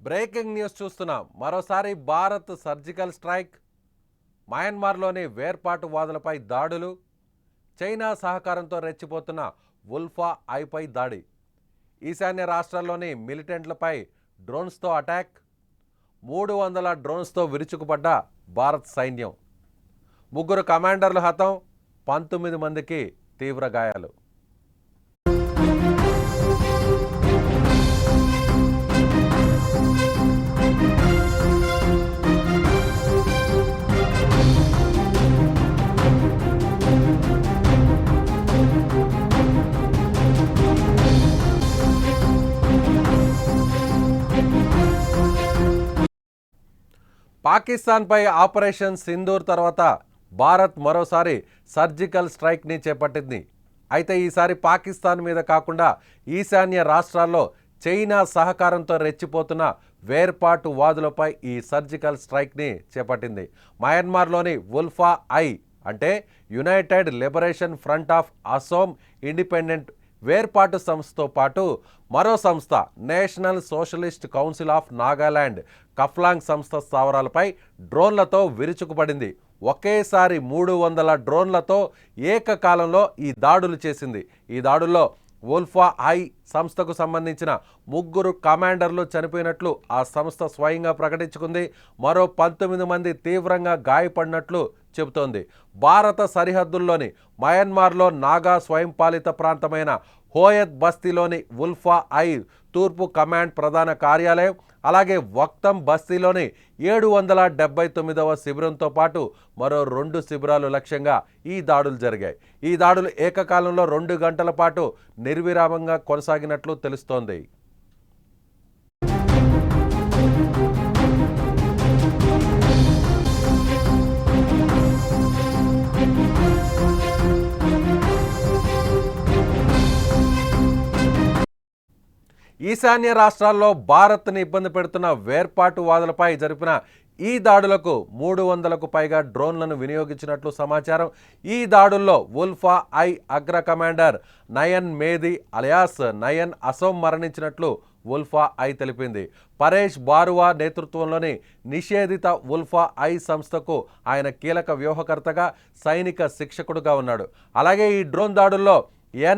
Breaking news చూస్తున్నాం. మరోసారి Bharat surgical strike, మయన్మార్లోని వేర్పాటువాదులపై దాడులు, చైనా సహకారంతో రెచ్చిపోతున్న ఉల్ఫా ఐపై దాడి, ఈశాన్య రాష్ట్రాల్లోని మిలిటెంట్లపై డ్రోన్స్తో అటాక్, 300 డ్రోన్స్తో విరుచుకుపడ్డ భారత్ సైన్యం, 3 కమాండర్లు హతం, 19 మందికి తీవ్ర గాయాలు. పాకిస్తాన్పై ఆపరేషన్ సింధూర్ తర్వాత భారత్ మరోసారి సర్జికల్ స్ట్రైక్ని చేపట్టింది. అయితే ఈసారి పాకిస్తాన్ మీద కాకుండా ఈశాన్య రాష్ట్రాల్లో చైనా సహకారంతో రెచ్చిపోతున్న వేర్పాటువాదులపై ఈ సర్జికల్ స్ట్రైక్ని చేపట్టింది. మయన్మార్లోని ఉల్ఫా ఐ అంటే United Liberation Front of Asom Independent వేర్పాటు సంస్థతో పాటు మరో సంస్థ National Socialist Council of Nagaland Khaplang సంస్థ స్థావరాలపై డ్రోన్లతో విరుచుకుపడింది. ఒకేసారి 300 డ్రోన్లతో ఏకకాలంలో ఈ దాడులు చేసింది. ఈ దాడుల్లో ఉల్ఫా ఐ సంస్థకు సంబంధించిన 3 కమాండర్లు చనిపోయినట్లు ఆ సంస్థ స్వయంగా ప్రకటించుకుంది. మరో 19 మంది తీవ్రంగా గాయపడినట్లు చెబుతోంది. భారత సరిహద్దుల్లోని మయన్మార్లో నాగా స్వయంపాలిత ప్రాంతమైన హోయత్ బస్తీలోని ఉల్ఫా ఐ తూర్పు కమాండ్ ప్రధాన కార్యాలయం, అలాగే వక్తం బస్తీలోని 779వ శిబిరంతో పాటు మరో 2 శిబిరాలు లక్ష్యంగా ఈ దాడులు జరిగాయి. ఈ దాడులు ఏకకాలంలో 2 గంటల పాటు నిర్విరామంగా కొనసాగినట్లు తెలుస్తోంది. ఈశాన్య రాష్ట్రాల్లో భారత్ని ఇబ్బంది పెడుతున్న వేర్పాటువాదులపై జరిపిన ఈ దాడులకు 300కు పైగా డ్రోన్లను వినియోగించినట్లు సమాచారం. ఈ దాడుల్లో ఉల్ఫా ఐ అగ్ర కమాండర్ నయన్ మేది అలియాస్ నయన్ అసోం మరణించినట్లు ఉల్ఫా ఐ తెలిపింది. పరేష్ బారువా నేతృత్వంలోని నిషేధిత ఉల్ఫా ఐ సంస్థకు ఆయన కీలక వ్యూహకర్తగా, సైనిక శిక్షకుడుగా ఉన్నాడు. అలాగే ఈ డ్రోన్ దాడుల్లో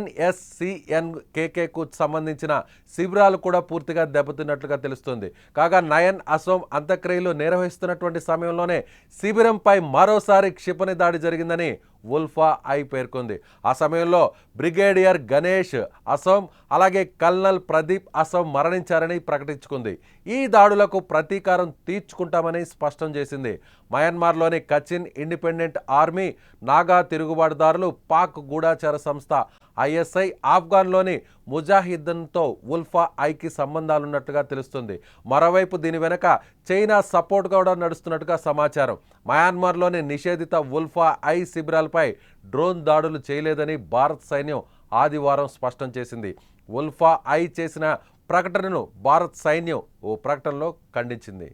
NSCN-KKకు సంబంధించిన శిబిరాలు కూడా పూర్తిగా దెబ్బతిన్నట్లుగా తెలుస్తుంది. కాగా నయన్ అసోం అంత్యక్రియలు నిర్వహిస్తున్నటువంటి సమయంలోనే శిబిరంపై మరోసారి క్షిపణి దాడి జరిగిందని ఉల్ఫా ఐ పేర్కొంది. ఆ సమయంలో బ్రిగేడియర్ గణేష్ అసోం, అలాగే కల్నల్ ప్రదీప్ అసోం మరణించారని ప్రకటించుకుంది. ఈ దాడులకు ప్రతీకారం తీర్చుకుంటామని స్పష్టం చేసింది. మయన్మార్లోని కచిన్ ఇండిపెండెంట్ ఆర్మీ, నాగా తిరుగుబాటుదారులు, పాక్ గూఢాచార సంస్థ ISI, ఆఫ్ఘన్లోని ముజాహిద్దన్తో ఉల్ఫా ఐకి సంబంధాలున్నట్టుగా తెలుస్తుంది. మరోవైపు దీని వెనక చైనా సపోర్ట్ కూడా నడుస్తున్నట్టుగా సమాచారం. మయన్మార్లోని నిషేధిత ఉల్ఫా ఐ శిబిరాలపై డ్రోన్ దాడులు చేయలేదని భారత్ సైన్యం ఆదివారం స్పష్టం చేసింది. ఉల్ఫా ఐ చేసిన ప్రకటనను భారత్ సైన్యం ఓ ప్రకటనలో ఖండించింది.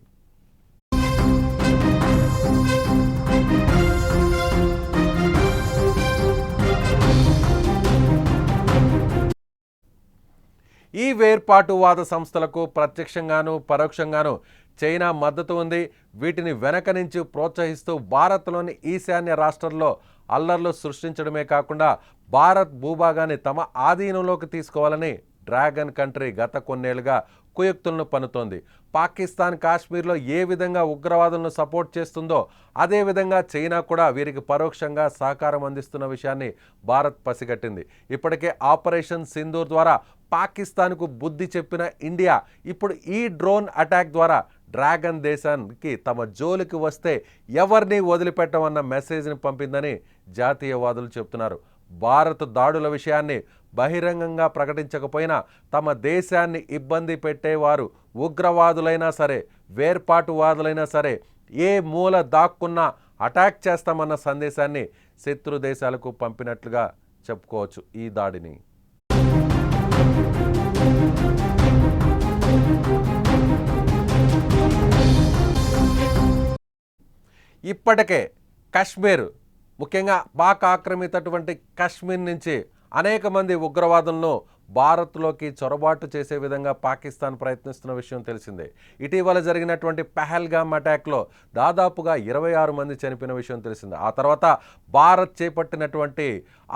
ఈ వేర్పాటువాద సంస్థలకు ప్రత్యక్షంగాను పరోక్షంగాను చైనా మద్దతు ఉంది. వీటిని వెనక నుంచి ప్రోత్సహిస్తూ భారత్లోని ఈశాన్య రాష్ట్రాల్లో అల్లర్లు సృష్టించడమే కాకుండా భారత్ భూభాగాన్ని తమ ఆధీనంలోకి తీసుకోవాలని డ్రాగన్ కంట్రీ గత కొన్నేళ్లుగా కుయుక్తులను పన్నుతోంది. పాకిస్తాన్ కాశ్మీర్లో ఏ విధంగా ఉగ్రవాదులను సపోర్ట్ చేస్తుందో అదేవిధంగా చైనా కూడా వీరికి పరోక్షంగా సహకారం అందిస్తున్న విషయాన్ని భారత్ పసిగట్టింది. ఇప్పటికే ఆపరేషన్ సింధూర్ ద్వారా పాకిస్తాన్కు బుద్ధి చెప్పిన ఇండియా ఇప్పుడు ఈ డ్రోన్ అటాక్ ద్వారా డ్రాగన్ దేశానికి తమ జోలికి వస్తే ఎవరిని వదిలిపెట్టమన్న మెసేజ్ని పంపిందని జాతీయవాదులు చెబుతున్నారు. భారత్ దాడుల విషయాన్ని బహిరంగంగా ప్రకటించకపోయినా తమ దేశాన్ని ఇబ్బంది పెట్టేవారు ఉగ్రవాదులైనా సరే, వేర్పాటువాదులైనా సరే, ఏ మూల దాక్కున్నా అటాక్ చేస్తామన్న సందేశాన్ని శత్రు దేశాలకు పంపినట్లుగా చెప్పుకోవచ్చు ఈ దాడిని. ఇప్పటికే కశ్మీర్, ముఖ్యంగా పాక్ ఆక్రమితటువంటి కశ్మీర్ నుంచి అనేక మంది ఉగ్రవాదులను భారత్లోకి చొరబాటు చేసే విధంగా పాకిస్తాన్ ప్రయత్నిస్తున్న విషయం తెలిసిందే. ఇటీవల జరిగినటువంటి పహల్గామ్ అటాక్లో దాదాపుగా 26 మంది చనిపోయిన విషయం తెలిసిందే. ఆ తర్వాత భారత్ చేపట్టినటువంటి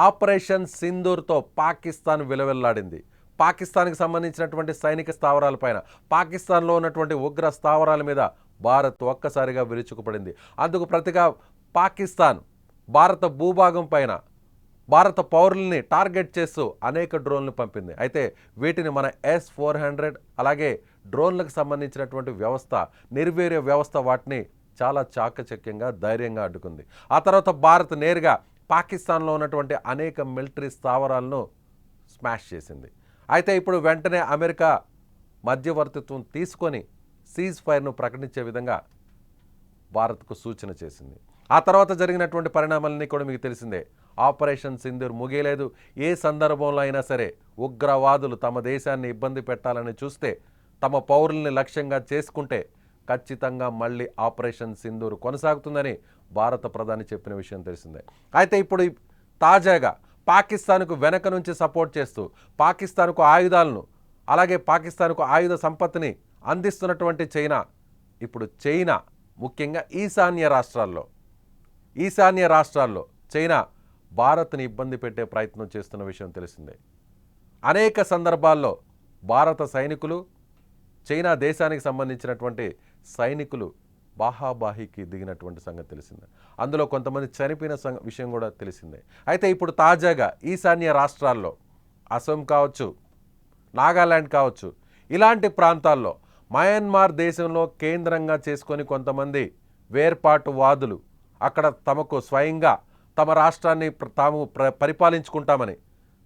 ఆపరేషన్ సింధూర్తో పాకిస్తాన్ విలవిల్లాడింది. పాకిస్తాన్కి సంబంధించినటువంటి సైనిక స్థావరాలపైన, పాకిస్తాన్లో ఉన్నటువంటి ఉగ్ర స్థావరాల మీద భారత్ ఒక్కసారిగా విరుచుకుపడింది. అందుకు ప్రతిగా పాకిస్తాన్ భారత భూభాగం పైన భారత పౌరుల్ని టార్గెట్ చేస్తూ అనేక డ్రోన్లు పంపింది. అయితే వీటిని మన S-400 అలాగే డ్రోన్లకు సంబంధించినటువంటి వ్యవస్థ, నిర్వీర్య వ్యవస్థ వాటిని చాలా చాకచక్యంగా ధైర్యంగా అడ్డుకుంది. ఆ తర్వాత భారత్ నేరుగా పాకిస్తాన్లో ఉన్నటువంటి అనేక మిలిటరీ స్థావరాలను స్మాష్ చేసింది. అయితే ఇప్పుడు వెంటనే అమెరికా మధ్యవర్తిత్వం తీసుకొని సీజ్ ఫైర్ను ప్రకటించే విధంగా భారత్కు సూచన చేసింది. ఆ తర్వాత జరిగినటువంటి పరిణామాలన్నీ కూడా మీకు తెలిసిందే. ఆపరేషన్ సింధూర్ ముగియలేదు. ఏ సందర్భంలో అయినా సరే ఉగ్రవాదులు తమ దేశాన్ని ఇబ్బంది పెట్టాలని చూస్తే, తమ పౌరుల్ని లక్ష్యంగా చేసుకుంటే ఖచ్చితంగా మళ్ళీ ఆపరేషన్ సింధూర్ కొనసాగుతుందని భారత ప్రధాని చెప్పిన విషయం తెలిసిందే. అయితే ఇప్పుడు తాజాగా పాకిస్తాన్కు వెనక నుంచి సపోర్ట్ చేస్తూ పాకిస్తాన్కు ఆయుధాలను అలాగే పాకిస్తాన్కు ఆయుధ సంపత్తిని అందిస్తున్నటువంటి చైనా, ఇప్పుడు చైనా ముఖ్యంగా ఈశాన్య రాష్ట్రాల్లో చైనా భారత్ని ఇబ్బంది పెట్టే ప్రయత్నం చేస్తున్న విషయం తెలిసిందే. అనేక సందర్భాల్లో భారత సైనికులు చైనా దేశానికి సంబంధించినటువంటి సైనికులు బాహాబాహికి దిగినటువంటి సంగతి తెలిసిందే. అందులో కొంతమంది చనిపోయిన విషయం కూడా తెలిసిందే. అయితే ఇప్పుడు తాజాగా ఈశాన్య రాష్ట్రాల్లో అసోం కావచ్చు, నాగాలాండ్ కావచ్చు, ఇలాంటి ప్రాంతాల్లో మయన్మార్ దేశంలో కేంద్రంగా చేసుకొని కొంతమంది వేర్పాటువాదులు అక్కడ తమకు స్వయంగా తమ రాష్ట్రాన్ని తాము పరిపాలించుకుంటామని,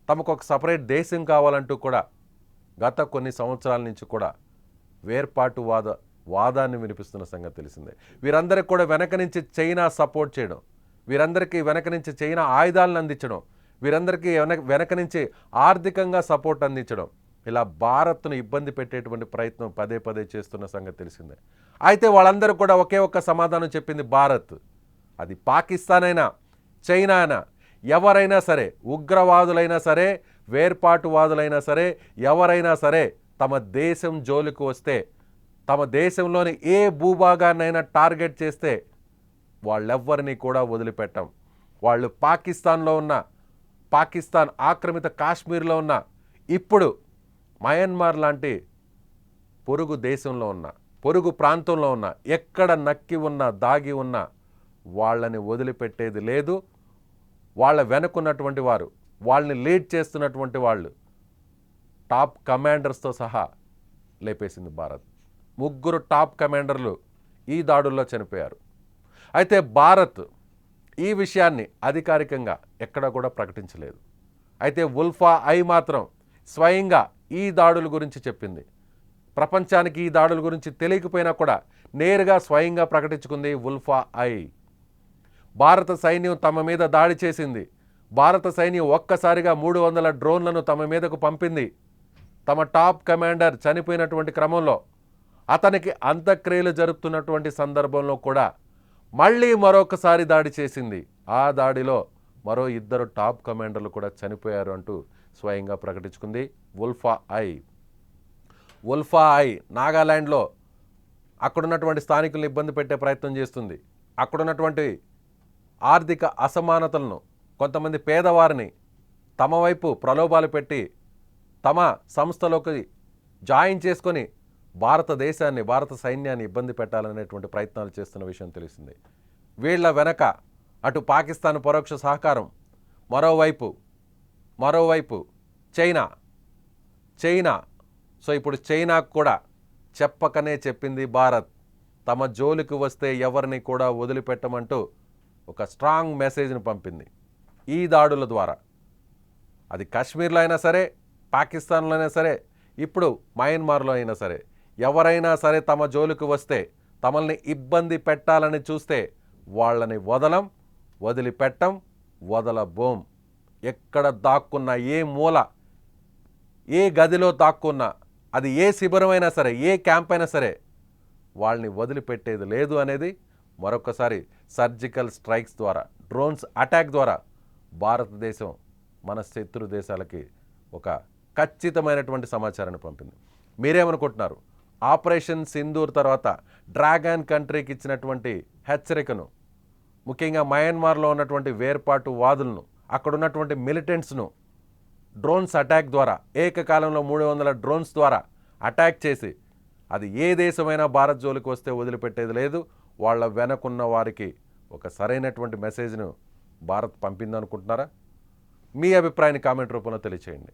తమకు ఒక సపరేట్ దేశం కావాలంటూ కూడా గత కొన్ని సంవత్సరాల నుంచి కూడా వాదాన్ని వినిపిస్తున్న సంగతి తెలిసిందే. వీరందరికీ కూడా వెనక నుంచి చైనా సపోర్ట్ చేయడం, వీరందరికీ వెనక నుంచి చైనా ఆయుధాలను అందించడం, వీరందరికీ వెనక నుంచి ఆర్థికంగా సపోర్ట్ అందించడం, ఇలా భారత్ను ఇబ్బంది పెట్టేటువంటి ప్రయత్నం పదే పదే చేస్తున్న సంగతి తెలిసిందే. అయితే వాళ్ళందరూ కూడా ఒకే ఒక్క సమాధానం చెప్పింది భారత్. అది పాకిస్తాన్ అయినా, చైనా అయినా, ఎవరైనా సరే, ఉగ్రవాదులైనా సరే, వేర్పాటువాదులైనా సరే, ఎవరైనా సరే తమ దేశం జోలికి వస్తే, తమ దేశంలోని ఏ భూభాగాన్నైనా టార్గెట్ చేస్తే వాళ్ళెవ్వరినీ కూడా వదిలిపెట్టాం. వాళ్ళు పాకిస్తాన్లో ఉన్న, పాకిస్తాన్ ఆక్రమిత కాశ్మీర్లో ఉన్న, ఇప్పుడు మయన్మార్ లాంటి పొరుగు దేశంలో ఉన్న, పొరుగు ప్రాంతంలో ఉన్న, ఎక్కడ నక్కి ఉన్న, దాగి ఉన్న వాళ్ళని వదిలిపెట్టేది లేదు. వాళ్ళ వెనుకున్నటువంటి వారు, వాళ్ళని లీడ్ చేస్తున్నటువంటి వాళ్ళు టాప్ కమాండర్స్తో సహా లేపేసింది భారత్. 3 టాప్ కమాండర్లు ఈ దాడుల్లో చనిపోయారు. అయితే భారత్ ఈ విషయాన్ని అధికారికంగా ఎక్కడ కూడా ప్రకటించలేదు. అయితే ఉల్ఫా ఐ మాత్రం స్వయంగా ఈ దాడుల గురించి చెప్పింది. ప్రపంచానికి ఈ దాడుల గురించి తెలియకపోయినా కూడా నేరుగా స్వయంగా ప్రకటించుకుంది ఉల్ఫా ఐ. భారత సైన్యం తమ మీద దాడి చేసింది. భారత సైన్యం ఒక్కసారిగా 300 డ్రోన్లను తమ మీదకు పంపింది. తమ టాప్ కమాండర్ చనిపోయినటువంటి క్రమంలో, అతనికి అంత్యక్రియలు జరుపుతున్నటువంటి సందర్భంలో కూడా మళ్ళీ మరొకసారి దాడి చేసింది. ఆ దాడిలో మరో 2 టాప్ కమాండర్లు కూడా చనిపోయారు అంటూ స్వయంగా ప్రకటించుకుంది ఉల్ఫా ఐ. ఉల్ఫా ఐ నాగాలాండ్లో అక్కడున్నటువంటి స్థానికులను ఇబ్బంది పెట్టే ప్రయత్నం చేస్తుంది. అక్కడున్నటువంటి ఆర్థిక అసమానతలను, కొంతమంది పేదవారిని తమ వైపు ప్రలోభాలు పెట్టి తమ సంస్థలోకి జాయిన్ చేసుకొని భారతదేశాన్ని, భారత సైన్యాన్ని ఇబ్బంది పెట్టాలనేటువంటి ప్రయత్నాలు చేస్తున్న విషయం తెలిసింది. వీళ్ల వెనక అటు పాకిస్తాన్ పరోక్ష సహకారం, మరోవైపు చైనా. సో ఇప్పుడు చైనాకు కూడా చెప్పకనే చెప్పింది భారత్, తమ జోలికి వస్తే ఎవరిని కూడా వదిలిపెట్టమంటూ ఒక స్ట్రాంగ్ మెసేజ్ని పంపింది ఈ దాడుల ద్వారా. అది కాశ్మీర్లో అయినా సరే, పాకిస్తాన్లో అయినా సరే, ఇప్పుడు మయన్మార్లో అయినా సరే, ఎవరైనా సరే తమ జోలికి వస్తే, తమల్ని ఇబ్బంది పెట్టాలని చూస్తే వాళ్ళని వదిలిపెట్టం, వదలబోం. ఎక్కడ దాక్కున్నా, ఏ మూల, ఏ గదిలో దాక్కున్నా, అది ఏ శిబిరమైనా సరే, ఏ క్యాంప్ అయినా సరే, వాళ్ళని వదిలిపెట్టేది లేదు అనేది మరొకసారి సర్జికల్ స్ట్రైక్స్ ద్వారా, డ్రోన్స్ అటాక్ ద్వారా భారతదేశం మన శత్రు దేశాలకి ఒక ఖచ్చితమైనటువంటి సమాచారాన్ని పంపింది. మీరేమనుకుంటున్నారు? ఆపరేషన్ సింధూర్ తర్వాత డ్రాగన్ కంట్రీకి ఇచ్చినటువంటి హెచ్చరికను, ముఖ్యంగా మయన్మార్లో ఉన్నటువంటి వేర్పాటు వాదులను, అక్కడ ఉన్నటువంటి మిలిటెంట్స్ను డ్రోన్స్ అటాక్ ద్వారా ఏకకాలంలో 300 డ్రోన్స్ ద్వారా అటాక్ చేసి, అది ఏ దేశమైనా భారత్ జోలికి వస్తే వదిలిపెట్టేది లేదు, వాళ్ళ వెనకున్న వారికి ఒక సరైనటువంటి మెసేజ్ను భారత్ పంపిందనుకుంటున్నారా? మీ అభిప్రాయాన్ని కామెంట్ రూపంలో తెలియచేయండి.